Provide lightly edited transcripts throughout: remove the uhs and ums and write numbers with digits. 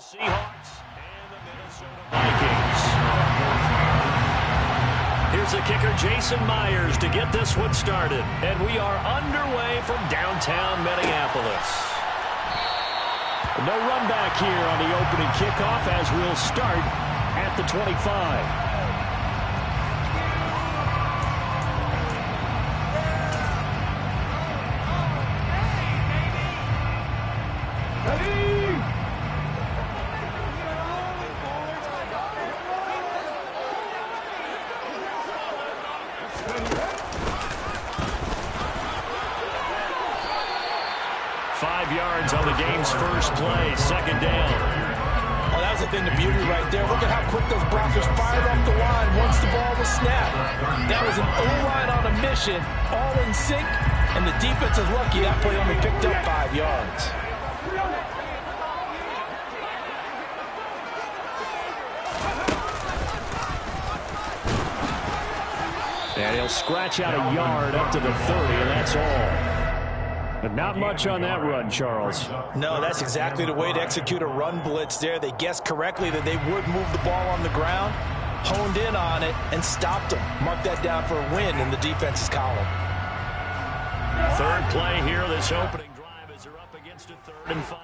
Seahawks and the Minnesota Vikings. Here's the kicker, Jason Myers, to get this one started. And we are underway from downtown Minneapolis. No run back here on the opening kickoff as we'll start at the 25. On the game's first play, second down. Oh, that was the thing, the beauty right there. Look at how quick those blockers fired off the line once the ball was snapped. That was an O-line on a mission, all in sync, and the defense is lucky that play only picked up 5 yards. And he'll scratch out a yard up to the 30, and that's all. But not much on that run, Charles. No, that's exactly the way to execute a run blitz there. They guessed correctly that they would move the ball on the ground, honed in on it, and stopped them. Mark that down for a win in the defense's column. Third play here, this opening drive as they're up against a 3rd and 5.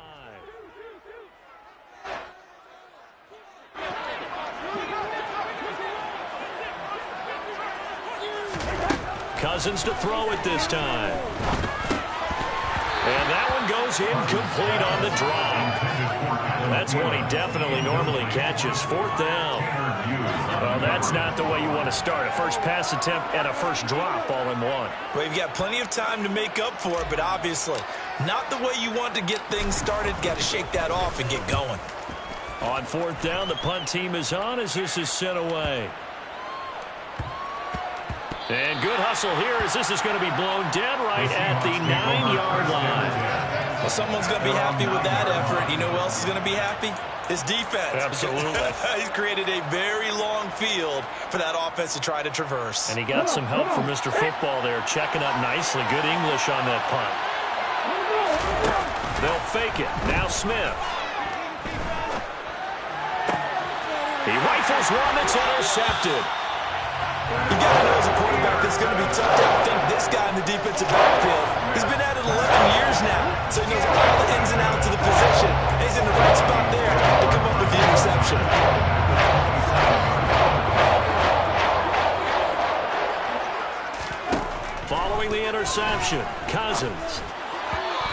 Cousins to throw it this time. And that one goes incomplete on the drop. That's one he definitely normally catches. 4th down. Well, that's not the way you want to start. A first pass attempt and a first drop all in one. Well, you've got plenty of time to make up for it, but obviously not the way you want to get things started. Got to shake that off and get going. On 4th down, the punt team is on as this is sent away. And good hustle here as this is going to be blown dead right at the 9-yard line. Well, someone's going to be happy with that effort. You know who else is going to be happy? His defense. Absolutely. He's created a very long field for that offense to try to traverse. And he got some help from Mr. Football there, checking up nicely. Good English on that punt. They'll fake it. Now Smith. He rifles one that's intercepted. You got to know as a quarterback it's going to be tough to outthink this guy in the defensive backfield. He's been at it 11 years now, so he knows all the ins and outs of the position. He's in the right spot there to come up with the interception. Following the interception, Cousins.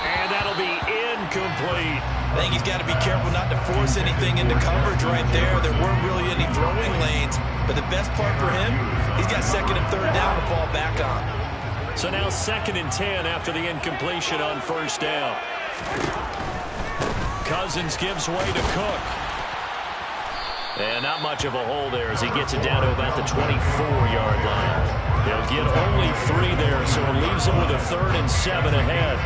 And that'll be incomplete. I think he's got to be careful not to force anything into coverage right there. There weren't really any throwing lanes. But the best part for him, he's got 2nd and 3rd down to fall back on. So now 2nd and 10 after the incompletion on 1st down. Cousins gives way to Cook. And not much of a hole there as he gets it down to about the 24-yard line. They'll get only 3 there, so it leaves them with a 3rd and 7 ahead.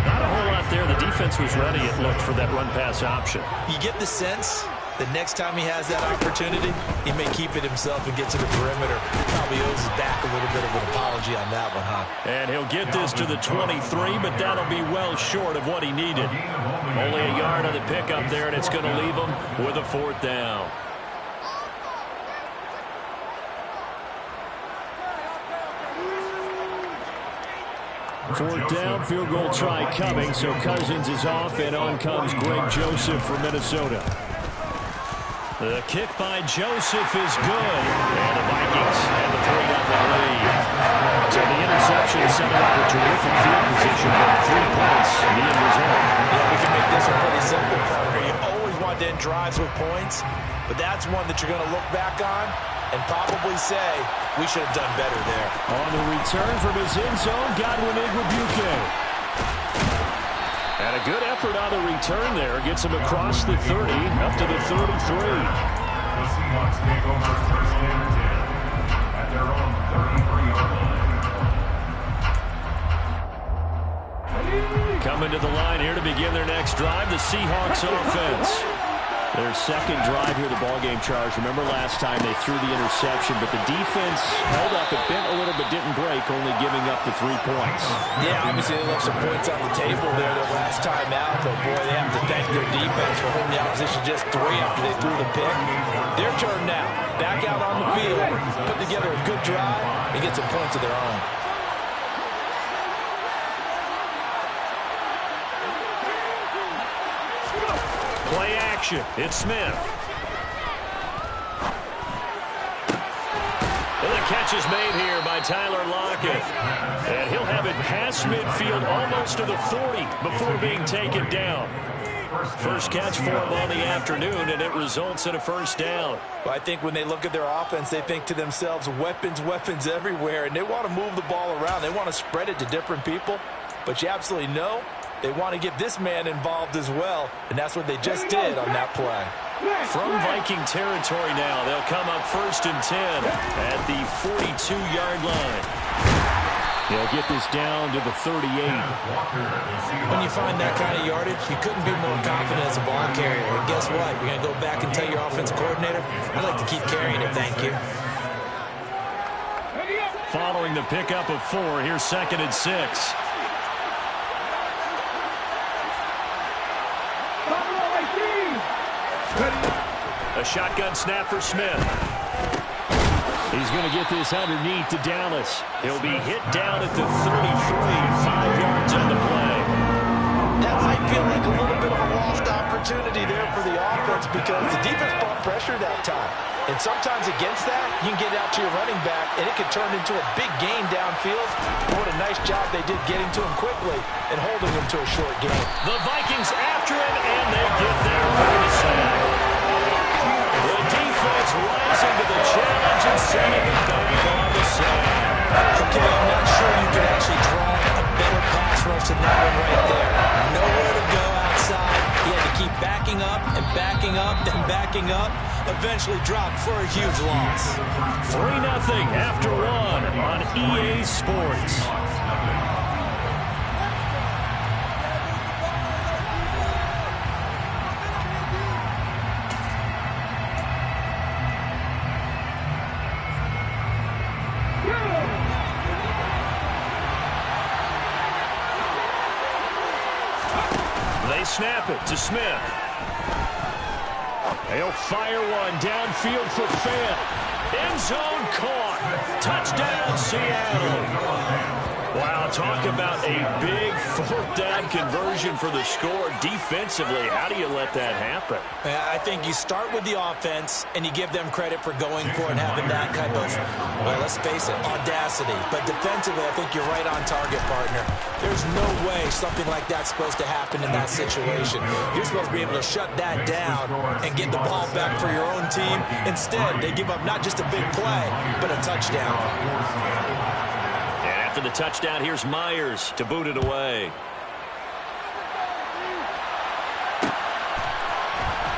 Not a whole lot there. The defense was ready, it looked, for that run-pass option. You get the sense that next time he has that opportunity, he may keep it himself and get to the perimeter. Probably owes his back a little bit of an apology on that one, huh? And he'll get this to the 23, but that'll be well short of what he needed. Only a yard on the pickup there, and it's going to leave him with a 4th down. Fourth down, field goal try coming, so Cousins is off, and on comes Greg Joseph from Minnesota. The kick by Joseph is good, and the Vikings have a 3-0 lead. So the interception set up a terrific field position with 3 points in the end result. Yeah, we can make this one pretty simple, partner. You always want to end drives with points, but that's one that you're going to look back on and probably say, we should have done better there. On the return from his end zone, Godwin Igwebuike. And a good effort on the return there. Gets him across the 30, up to the 33. The Seahawks take over 1st and 10 at their own 33-yard line. Coming to the line here to begin their next drive, the Seahawks offense. Their second drive here, the ballgame charge. Remember last time they threw the interception, but the defense held up. It bent a little but didn't break, only giving up the 3 points. Yeah, obviously they left some points on the table there their last time out, but boy, they have to thank their defense for holding the opposition just 3 after they threw the pick. Their turn now. Back out on the field, put together a good drive, and get some points of their own. Play action. It's Smith. And the catch is made here by Tyler Lockett. And he'll have it past midfield almost to the 40 before being taken down. First catch for him on the afternoon, and it results in a first down. Well, I think when they look at their offense, they think to themselves, weapons, weapons everywhere, and they want to move the ball around. They want to spread it to different people, but you absolutely know they want to get this man involved as well, and that's what they just did on that play. From Viking territory now, they'll come up 1st and 10 at the 42-yard line. They'll get this down to the 38. When you find that kind of yardage, you couldn't be more confident as a ball carrier. And guess what? You're going to go back and tell your offensive coordinator, I'd like to keep carrying it, thank you. Following the pickup of 4, here's 2nd and 6. A shotgun snap for Smith. He's going to get this underneath to Dallas. He'll be hit down at the 33, 5 yards on the play. That might feel like a little bit of a lost opportunity there for the offense because the defense brought pressure that time. And sometimes against that, you can get out to your running back, and it could turn into a big gain downfield. What a nice job they did getting to him quickly and holding him to a short gain. The Vikings after him, and they get there for the sack. The defense rising to the challenge and sending it back on the sack. Okay, I'm not sure you can actually draw a better pass rush than that one right there. Nowhere to go outside. He had to keep backing up and backing up and backing up. Eventually dropped for a huge loss. 3-0 after 1 on EA Sports. They snap it to Smith. He'll fire one downfield for Fant. End zone caught. Touchdown, Seattle. Wow, talk about a big 4th down conversion for the score. Defensively, how do you let that happen? I think you start with the offense, and you give them credit for going for it and having that kind of, well, let's face it, audacity. But defensively, I think you're right on target, partner. There's no way something like that's supposed to happen in that situation. You're supposed to be able to shut that down and get the ball back for your own team. Instead, they give up not just a big play, but a touchdown. After the touchdown, here's Myers to boot it away.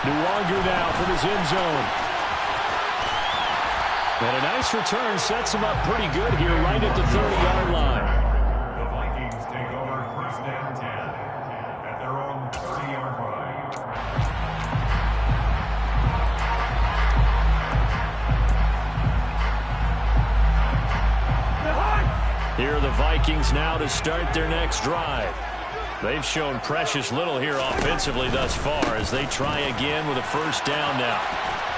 Nwangu now from his end zone. And a nice return sets him up pretty good here right at the 30-yard line. The Vikings take over 1st and 10 at their own 30-yard line. Here are the Vikings now to start their next drive. They've shown precious little here offensively thus far as they try again with a 1st down now.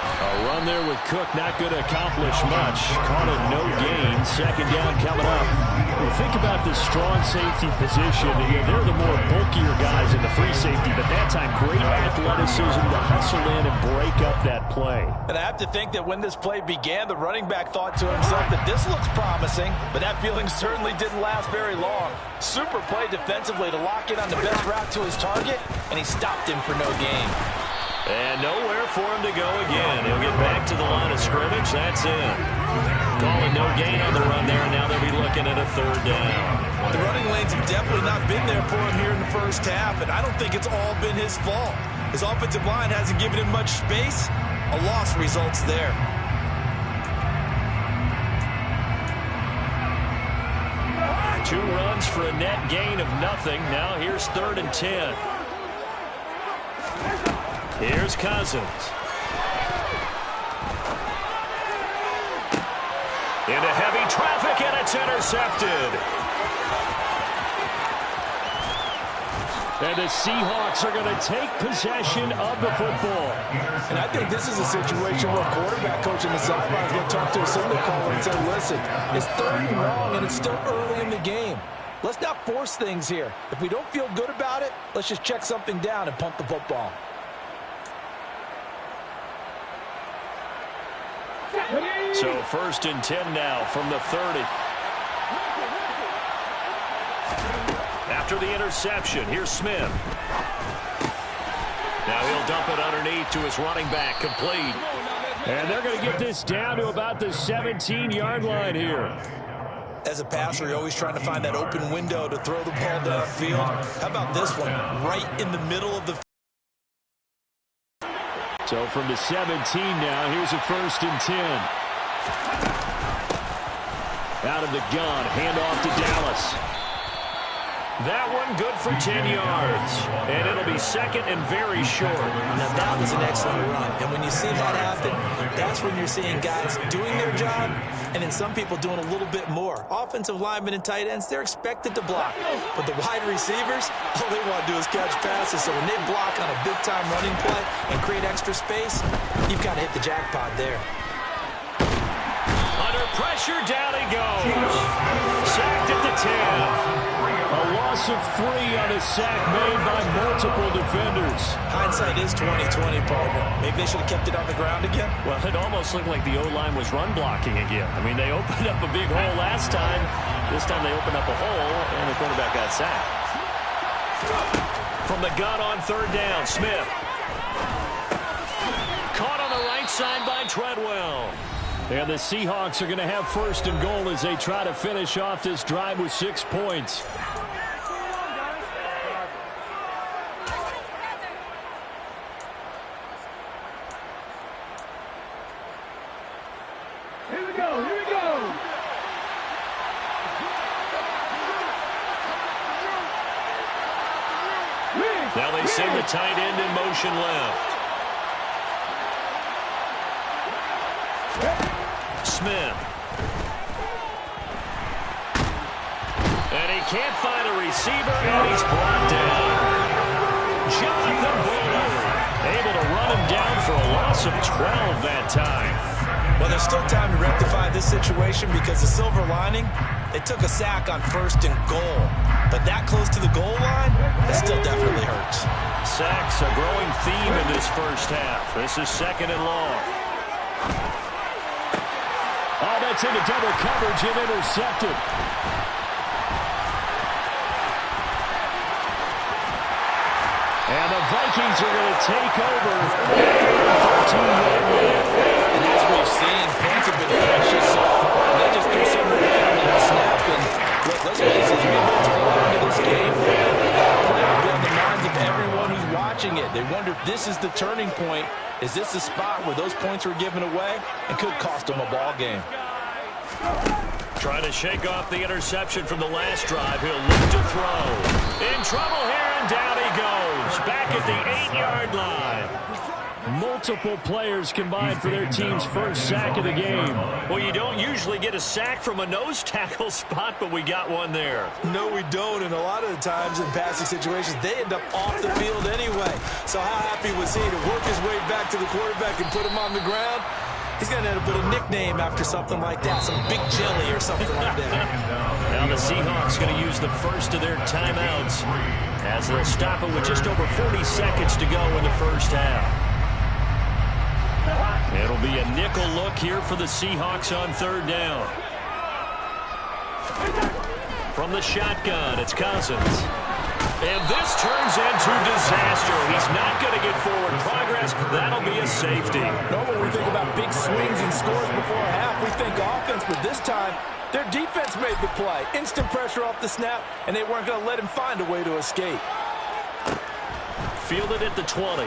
A run there with Cook not going to accomplish much. Caught a no gain. 2nd down coming up. When you think about this strong safety position, they're the more bulkier guys in the free safety, but that time great athleticism to hustle in and break up that play. And I have to think that when this play began, the running back thought to himself that this looks promising, but that feeling certainly didn't last very long. Super play defensively to lock in on the best route to his target, and he stopped him for no gain. And nowhere for him to go again. He'll get back to the line of scrimmage. That's it. Calling no gain on the run there. Now they'll be looking at a 3rd down. The running lanes have definitely not been there for him here in the first half, and I don't think it's all been his fault. His offensive line hasn't given him much space. A loss results there. Two runs for a net gain of nothing. Now here's 3rd and 10. Here's Cousins. Into heavy traffic, and it's intercepted. And the Seahawks are going to take possession of the football. And I think this is a situation where a quarterback coach in the sideline is going to talk to a signal caller and say, listen, it's 3rd and long, and it's still early in the game. Let's not force things here. If we don't feel good about it, let's just check something down and punt the football. So 1st and 10 now from the 30. After the interception, here's Smith. Now he'll dump it underneath to his running back, complete. And they're going to get this down to about the 17-yard line here. As a passer, you're always trying to find that open window to throw the ball downfield. How about this one? Right in the middle of the field. So from the 17 now, here's a 1st and 10. Out of the gun, handoff to Dallas. That one good for 10 yards. And it'll be 2nd and very short. Now that was an excellent run. And when you see that happen, that's when you're seeing guys doing their job and then some people doing a little bit more. Offensive linemen and tight ends, they're expected to block. But the wide receivers, all they want to do is catch passes. So when they block on a big-time running play and create extra space, you've got to hit the jackpot there. Under pressure, down he goes. Sacked at the 10. A loss of 3 on a sack made by multiple defenders. Hindsight is 20/20, partner. Maybe they should have kept it on the ground again. Well, it almost looked like the O-line was run blocking again. I mean, they opened up a big hole last time. This time they opened up a hole, and the quarterback got sacked. From the gun on 3rd down, Smith. Caught on the right side by Treadwell. And the Seahawks are going to have 1st and goal as they try to finish off this drive with 6 points. Here we go. Now they send the tight end in motion left. Smith. And he can't find a receiver, and he's brought down. Jonathan Bullard able to run him down for a loss of 12 that time. Well, there's still time to rectify this situation because the silver lining, they took a sack on 1st and goal. But that close to the goal line, that still definitely hurts. Sacks a growing theme in this first half. This is 2nd and long. Oh, that's into double coverage and intercepted. And the Vikings are going to take over after a 13-yard win. And as we've seen, points have been precious so far. They just threw something down on the snap. And let's face it, as we move forward into this game, play will be on the minds of everyone who's watching it. They wonder if this is the turning point. Is this the spot where those points were given away and could cost them a ball game? Trying to shake off the interception from the last drive. He'll look to throw. In trouble here, and down he goes. Back at the 8-yard line. Multiple players combined for their team's first sack of the game. Well, you don't usually get a sack from a nose tackle spot, but we got one there. No, we don't, and a lot of the times in passing situations, they end up off the field anyway. So how happy was he to work his way back to the quarterback and put him on the ground? He's going to end up with a nickname after something like that, some big jelly or something like that. Now the Seahawks going to use the first of their timeouts as they'll stop it with just over 40 seconds to go in the first half. It'll be a nickel look here for the Seahawks on 3rd down. From the shotgun, it's Cousins. And this turns into disaster. He's not going to get forward progress. That'll be a safety. Normally we think about big swings and scores before a half. We think offense, but this time their defense made the play. Instant pressure off the snap, and they weren't going to let him find a way to escape. Fielded at the 20.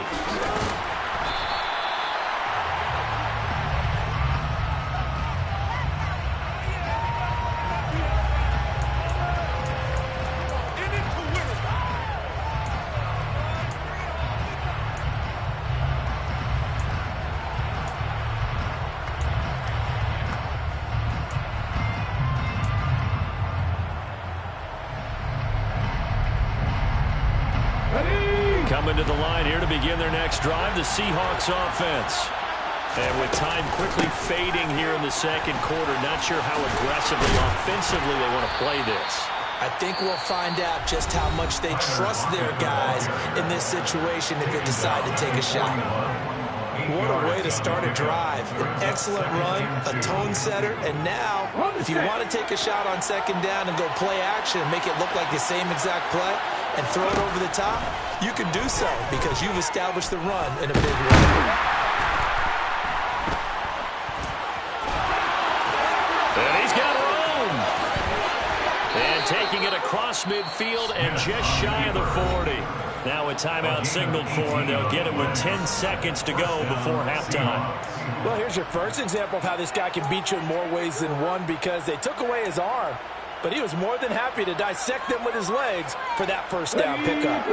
Coming to the line here to begin their next drive, the Seahawks offense. And with time quickly fading here in the second quarter, not sure how aggressively, offensively they want to play this. I think we'll find out just how much they trust their guys in this situation if they decide to take a shot. What a way to start a drive. An excellent run, a tone setter, and now, if you want to take a shot on second down and go play action and make it look like the same exact play and throw it over the top, you can do so because you've established the run in a big way. And he's got room. And taking it across midfield and just shy of the 40. Now a timeout signaled for, and they'll get him with 10 seconds to go before halftime. Well, here's your first example of how this guy can beat you in more ways than one, because they took away his arm, but he was more than happy to dissect them with his legs for that first down pickup.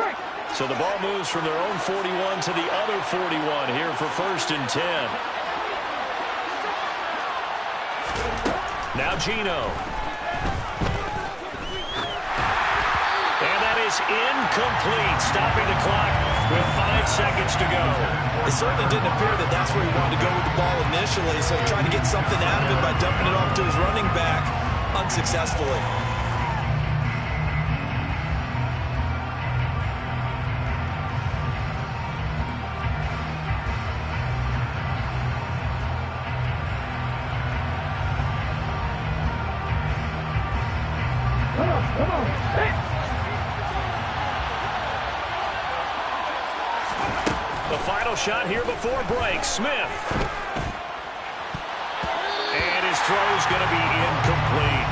So the ball moves from their own 41 to the other 41 here for 1st and 10. Now Geno. And that is incomplete, stopping the clock with 5 seconds to go. It certainly didn't appear that that's where he wanted to go with the ball initially, so he tried to get something out of it by dumping it off to his running back unsuccessfully. The final shot here before break, Smith. And his throw's going to be incomplete.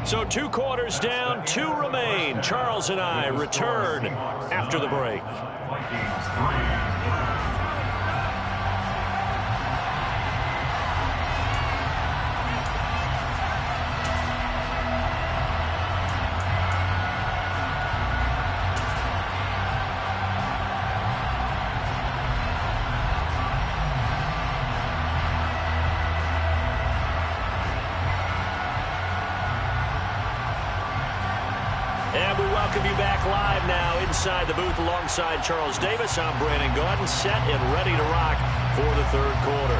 So 2 quarters down, 2 remain. Charles and I return after the break. And we welcome you back live now inside the booth alongside Charles Davis. I'm Brandon Gaudin, set and ready to rock for the 3rd quarter.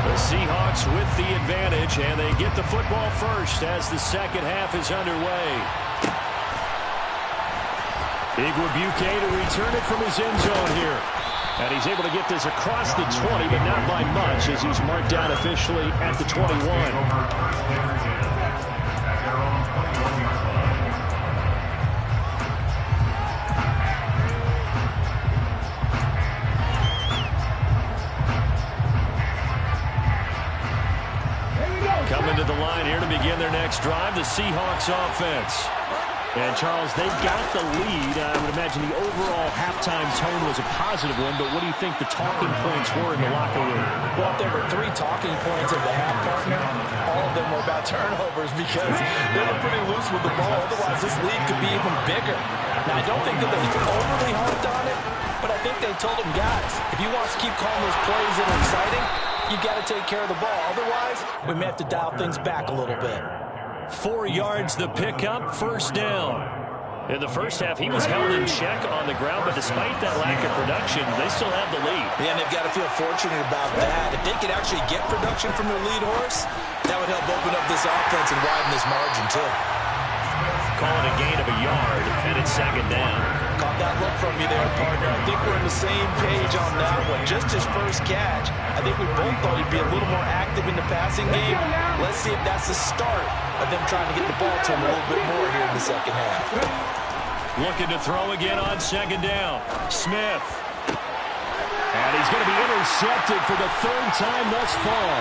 The Seahawks with the advantage, and they get the football first as the second half is underway. Igwebuike to return it from his end zone here. And he's able to get this across the 20, but not by much, as he's marked down officially at the 21. Coming to the line here to begin their next drive, the Seahawks offense. And, Charles, they've got the lead. I would imagine the overall halftime tone was a positive one, but what do you think the talking points were in the locker room? Well, there were 3 talking points at the half, partner. All of them were about turnovers because they were pretty loose with the ball. Otherwise, this lead could be even bigger. Now, I don't think that they overly harped on it, but I think they told them, guys, if you want to keep calling those plays that are exciting, you got to take care of the ball. Otherwise, we may have to dial things back a little bit. 4 yards the pickup, 1st down. In the first half, he was held in check on the ground, but despite that lack of production, they still have the lead. Yeah, and they've got to feel fortunate about that. If they could actually get production from their lead horse, that would help open up this offense and widen this margin, too. Call it a gain of a yard, and it's 2nd down. Caught that look from you there, partner. I think we're on the same page on that one. Just his first catch. I think we both thought he'd be a little more active in the passing game. Let's see if that's the start of them trying to get the ball to him a little bit more here in the second half. Looking to throw again on 2nd down. Smith. And he's going to be intercepted for the 3rd time thus far.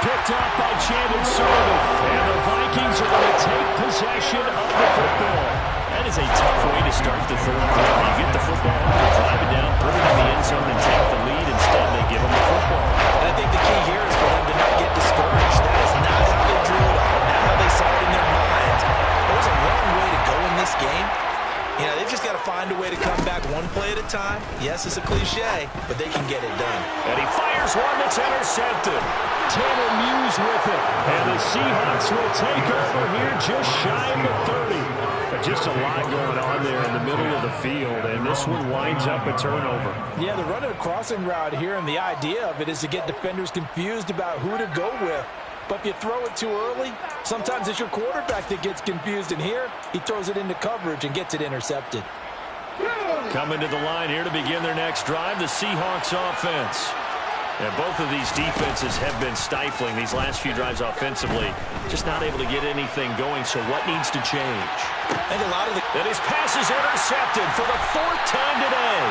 Picked off by Chandon Sullivan. And the Vikings are going to take possession of the football. That is a tough way to start the 3rd quarter. You get the football, drive it down, put it in the end zone, and take the lead. Instead, they give them the football. And I think the key here is for them to not get discouraged. That is not how they drew it up, not how they saw it in their minds. There was a wrong way to go in this game. You know, they've just got to find a way to come back one play at a limited time. Yes, it's a cliche, but they can get it done. And he fires one that's intercepted. Tanner Muse with it. And the Seahawks will take over here just shy of the 30. But just a lot going on there in the middle of the field, and this one winds up a turnover. Yeah, they're running a crossing route here, and the idea of it is to get defenders confused about who to go with. But if you throw it too early, sometimes it's your quarterback that gets confused. And here, he throws it into coverage and gets it intercepted. Coming to the line here to begin their next drive, the Seahawks offense. And both of these defenses have been stifling these last few drives offensively. Just not able to get anything going, so what needs to change? I think a lot of the... And his pass is intercepted for the 4th time today.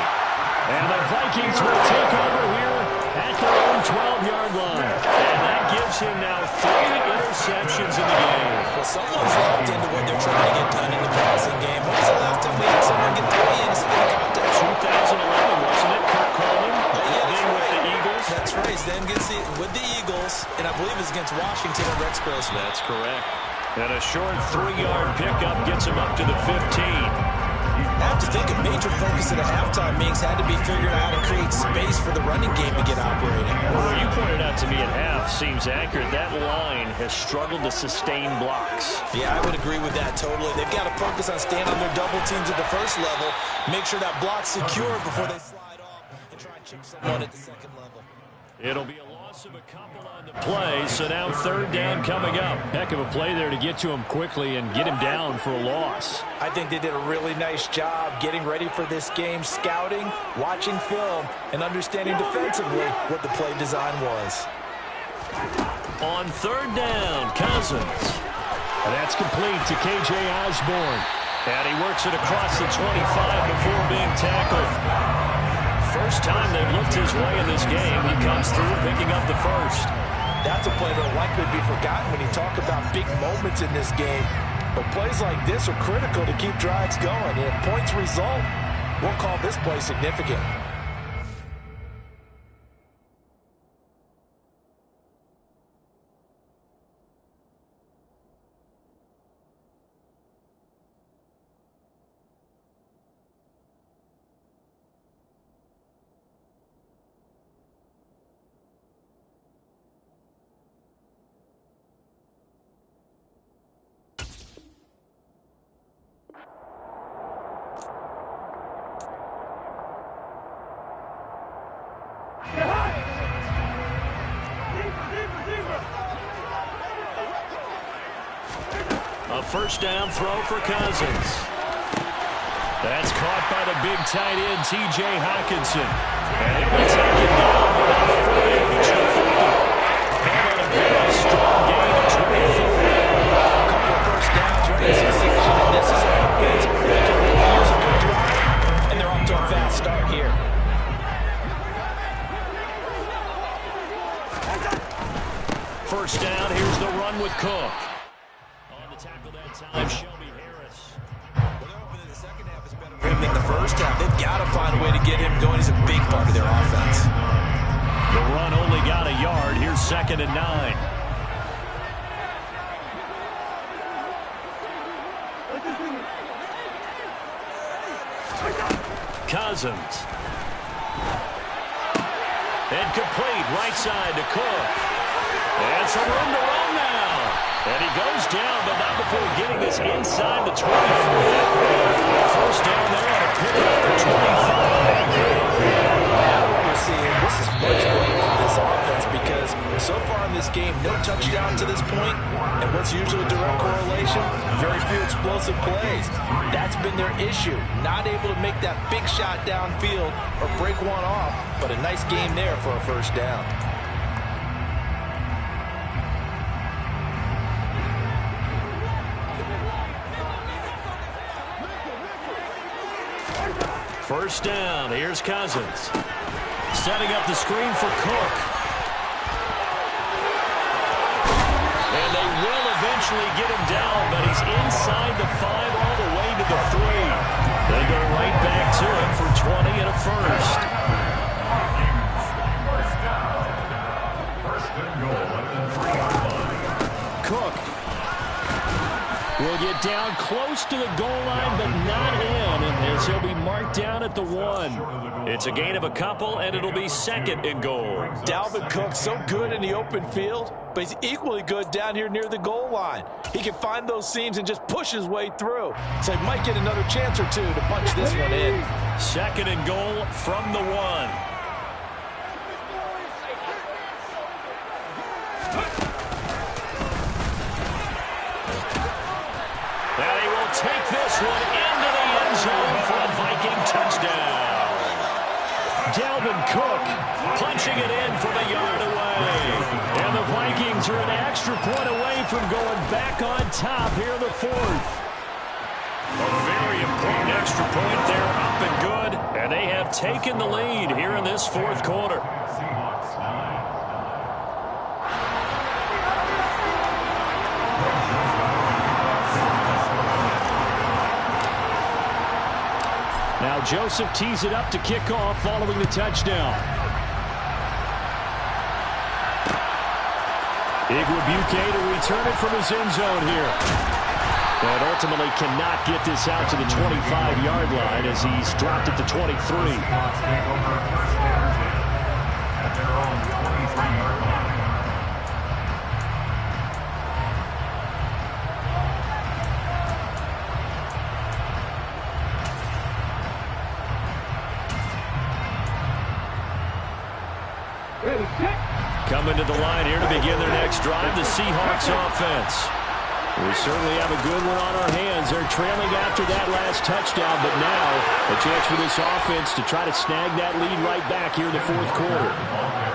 And the Vikings will take over here at their own 12-yard line. And that gives him now 3 interceptions in the game. Well, someone's locked into what they're trying to get done in the passing game. When was the last time we had someone get 3 in a spin contest? 2011, wasn't it? Kirk Coleman? With the Eagles? That's right. Then gets it with the Eagles, and I believe it's against Washington and Rex Grossman. That's correct. And a short 3-yard pickup gets him up to the 15. I have to think a major focus at a halftime means had to be figuring out how to create space for the running game to get operating. Well, you pointed out to me at half seems accurate. That line has struggled to sustain blocks. Yeah, I would agree with that totally. They've got to focus on staying on their double teams at the first level, make sure that block's secure before they slide off and try and chip someone at the second level. It'll be a loss of a couple on the play, so now 3rd down coming up. Heck of a play there to get to him quickly and get him down for a loss. I think they did a really nice job getting ready for this game, scouting, watching film, and understanding defensively what the play design was. On 3rd down, Cousins. And that's complete to K.J. Osborne. And he works it across the 25 before being tackled. First time they've looked his way in this game. He comes through picking up the first. That's a play that will likely be forgotten when you talk about big moments in this game. But plays like this are critical to keep drives going. And if points result, we'll call this play significant. A first down throw for Cousins. That's caught by the big tight end, T.J. Hockenson. And it will take him down about 40 to reach the 50. And a very strong gain of 24. A couple of first downs right in succession, and this is an offense that can really use a good drive, and they're off to a fast start here. First down, here's the run with Cook. On the tackle that time, Shelby Harris. Him in the first half, they've got to find a way to get him going. He's a big part of their offense. The run only got a yard. Here's 2nd and 9. Cousins. And complete, right side to Cook. And some room to run now. And he goes down, but not before getting this inside the 24. First down there on a pickup for 25. We're seeing this is much better for this offense because so far in this game, no touchdown to this point, and what's usually a direct correlation, very few explosive plays. That's been their issue, not able to make that big shot downfield or break one off, but a nice game there for a first down. First down, here's Cousins. Setting up the screen for Cook. And they will eventually get him down, but he's inside the 5 all the way to the 3. They go right back to it for 20 and a first. First and goal at the 3-yard line. Cook will get down close to the goal line, but not in, as he'll be marked down at the 1. It's a gain of a couple, and it'll be second and goal. Dalvin Cook, so good in the open field, but he's equally good down here near the goal line. He can find those seams and just push his way through. So he might get another chance or two to punch this one in. Second and goal from the 1. And he will take this one into the end zone for a Viking touchdown. Dalvin Cook punching it in from a yard away. And the Vikings are an extra point away from going back on top here in the 4th. A very important extra point there, up and good. And they have taken the lead here in this 4th quarter. Seahawks 9. Now Joseph tees it up to kick off following the touchdown. Igwebuike to return it from his end zone here. And ultimately cannot get this out to the 25-yard line as he's dropped at the 23. Seahawks take over first down 10 at their own 23-yard line. Coming to the line here to begin their next drive, the Seahawks offense. We certainly have a good one on our hands. They're trailing after that last touchdown, but now a chance for this offense to try to snag that lead right back here in the 4th quarter.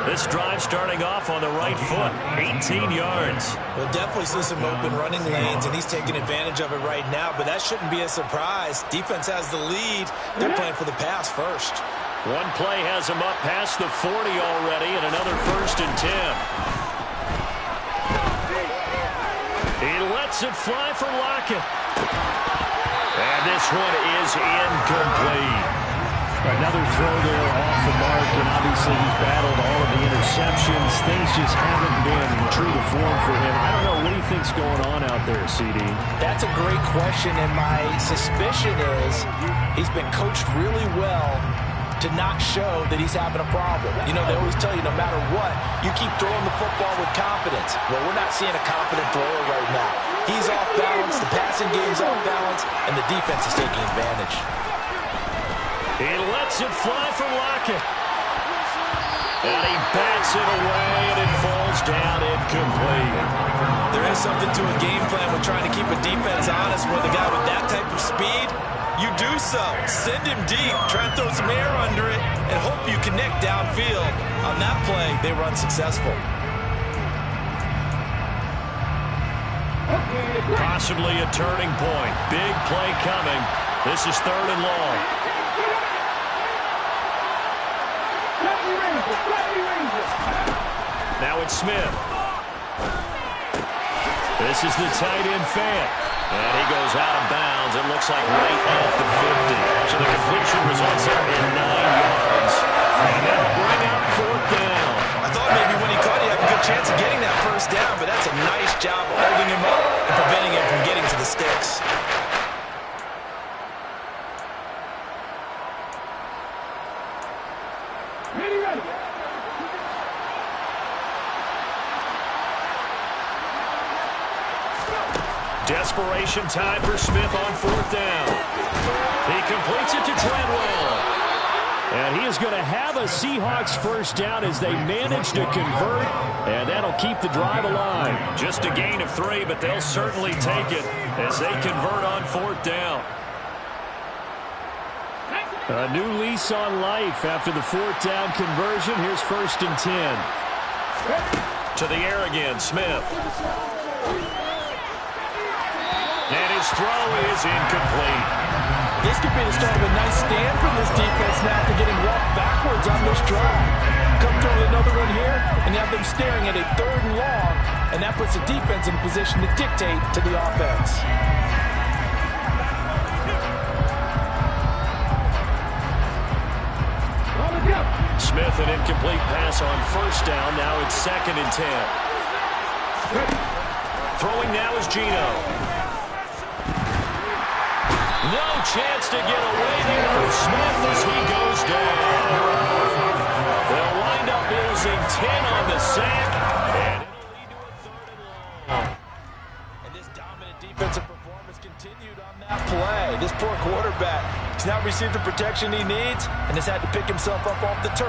This drive starting off on the right foot, 18 yards. We'll definitely see some open running lanes, and he's taking advantage of it right now, but that shouldn't be a surprise. Defense has the lead. They're playing for the pass first. One play has him up past the 40 already, and another 1st and 10. He lets it fly for Lockett. And this one is incomplete. Another throw there off the mark, and obviously he's battled all of the interceptions. Things just haven't been true to form for him. I don't know, what do you think's going on out there, CD? That's a great question, and my suspicion is he's been coached really well to not show that he's having a problem. You know, they always tell you no matter what, you keep throwing the football with confidence. Well, we're not seeing a confident thrower right now. He's off balance, the passing game's off balance, and the defense is taking advantage. He lets it fly for Lockett. And he bats it away, and it falls down incomplete. There is something to a game plan with trying to keep a defense honest with a guy with that type of speed. You do so. Send him deep, try and throw some air under it, and hope you connect downfield. On that play, they were unsuccessful. Possibly a turning point. Big play coming. This is 3rd and long. Now it's Smith. This is the tight end Fant. And he goes out of bounds. It looks like right at the 50. So the completion results there in 9 yards. And that'll bring out 4th down. I thought maybe when he caught, he had a good chance of getting that first down, but that's a nice job holding him up and preventing him from getting to the sticks. Desperation time for Smith on 4th down. He completes it to Treadwell. And he is going to have a Seahawks first down as they manage to convert, and that'll keep the drive alive. Just a gain of 3, but they'll certainly take it as they convert on 4th down. A new lease on life after the 4th down conversion. Here's 1st and 10. To the air again, Smith. And his throw is incomplete. This could be the start of a nice stand from this defense now after getting walked backwards on this drive. Come through with another one here, and you have them staring at a 3rd and long, and that puts the defense in a position to dictate to the offense. Smith, an incomplete pass on 1st down. Now it's 2nd and 10. Throwing now is Geno. No chance to get away there for Smith as he goes down. They'll wind up losing 10 on the sack, and it'll lead to a 3rd and long. And this dominant defensive performance continued on that play. This poor quarterback has now received the protection he needs and has had to pick himself up off the turf.